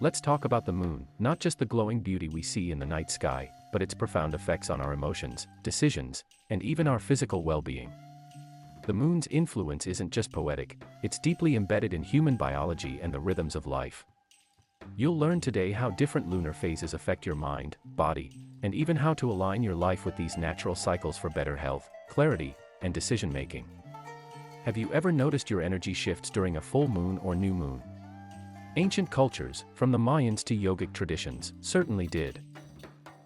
Let's talk about the moon, not just the glowing beauty we see in the night sky, but its profound effects on our emotions, decisions, and even our physical well-being. The moon's influence isn't just poetic, it's deeply embedded in human biology and the rhythms of life. You'll learn today how different lunar phases affect your mind, body, and even how to align your life with these natural cycles for better health, clarity, and decision-making. Have you ever noticed your energy shifts during a full moon or new moon? Ancient cultures, from the Mayans to yogic traditions, certainly did.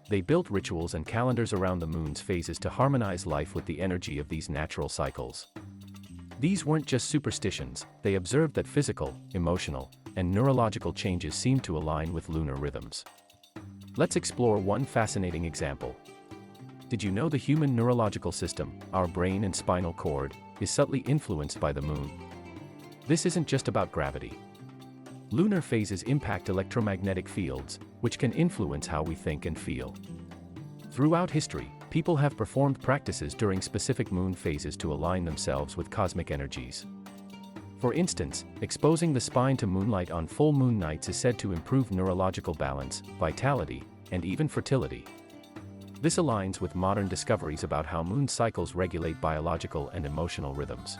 They built rituals and calendars around the moon's phases to harmonize life with the energy of these natural cycles. These weren't just superstitions, they observed that physical, emotional, and neurological changes seemed to align with lunar rhythms. Let's explore one fascinating example. Did you know the human neurological system, our brain and spinal cord, is subtly influenced by the moon? This isn't just about gravity. Lunar phases impact electromagnetic fields, which can influence how we think and feel. Throughout history, people have performed practices during specific moon phases to align themselves with cosmic energies. For instance, exposing the spine to moonlight on full moon nights is said to improve neurological balance, vitality, and even fertility. This aligns with modern discoveries about how moon cycles regulate biological and emotional rhythms.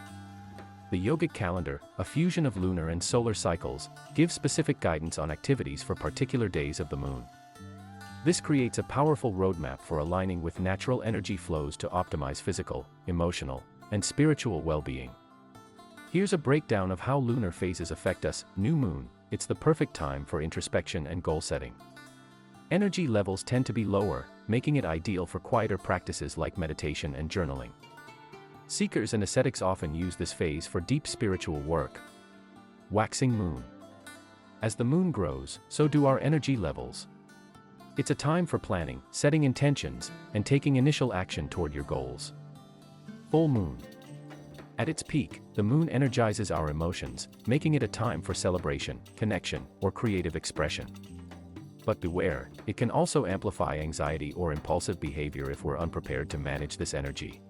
The yogic calendar, a fusion of lunar and solar cycles, gives specific guidance on activities for particular days of the moon. This creates a powerful roadmap for aligning with natural energy flows to optimize physical, emotional, and spiritual well-being. Here's a breakdown of how lunar phases affect us. New moon, it's the perfect time for introspection and goal setting. Energy levels tend to be lower, making it ideal for quieter practices like meditation and journaling. Seekers and ascetics often use this phase for deep spiritual work. Waxing moon. As the moon grows, so do our energy levels. It's a time for planning, setting intentions, and taking initial action toward your goals. Full moon. At its peak, the moon energizes our emotions, making it a time for celebration, connection, or creative expression. But beware, it can also amplify anxiety or impulsive behavior if we're unprepared to manage this energy.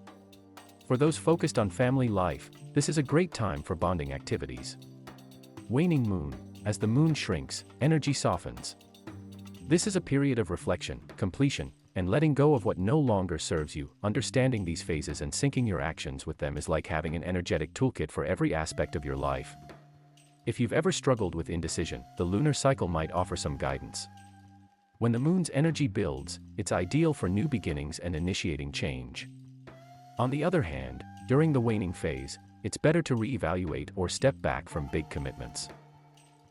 For those focused on family life, this is a great time for bonding activities. Waning moon. As the moon shrinks, energy softens. This is a period of reflection, completion, and letting go of what no longer serves you. Understanding these phases and syncing your actions with them is like having an energetic toolkit for every aspect of your life. If you've ever struggled with indecision, the lunar cycle might offer some guidance. When the moon's energy builds, it's ideal for new beginnings and initiating change. On the other hand, during the waning phase, it's better to reevaluate or step back from big commitments.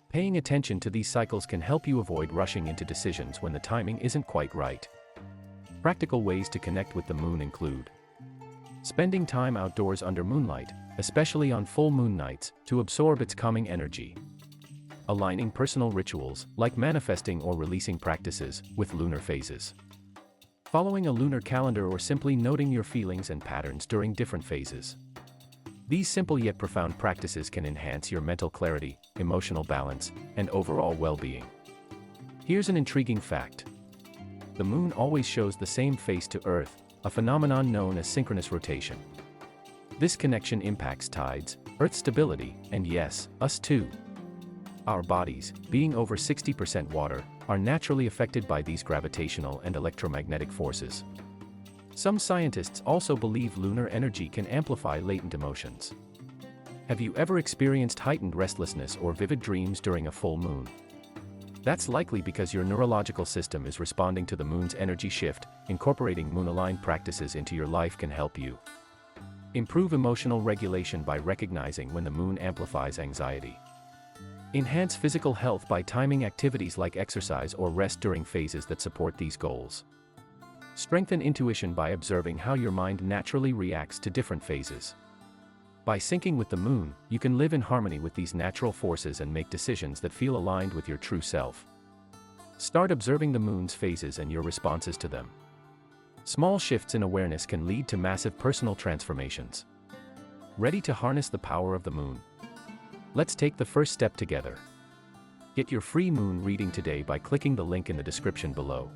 Paying attention to these cycles can help you avoid rushing into decisions when the timing isn't quite right. Practical ways to connect with the moon include spending time outdoors under moonlight, especially on full moon nights, to absorb its calming energy. Aligning personal rituals, like manifesting or releasing practices, with lunar phases. Following a lunar calendar or simply noting your feelings and patterns during different phases. These simple yet profound practices can enhance your mental clarity, emotional balance, and overall well-being. Here's an intriguing fact. The moon always shows the same face to Earth, a phenomenon known as synchronous rotation. This connection impacts tides, Earth's stability, and yes, us too. Our bodies, being over 60% water, are naturally affected by these gravitational and electromagnetic forces. Some scientists also believe lunar energy can amplify latent emotions. Have you ever experienced heightened restlessness or vivid dreams during a full moon? That's likely because your neurological system is responding to the moon's energy shift. Incorporating moon-aligned practices into your life can help you improve emotional regulation by recognizing when the moon amplifies anxiety. Enhance physical health by timing activities like exercise or rest during phases that support these goals. Strengthen intuition by observing how your mind naturally reacts to different phases. By syncing with the moon, you can live in harmony with these natural forces and make decisions that feel aligned with your true self. Start observing the moon's phases and your responses to them. Small shifts in awareness can lead to massive personal transformations. Ready to harness the power of the moon? Let's take the first step together. Get your free moon reading today by clicking the link in the description below.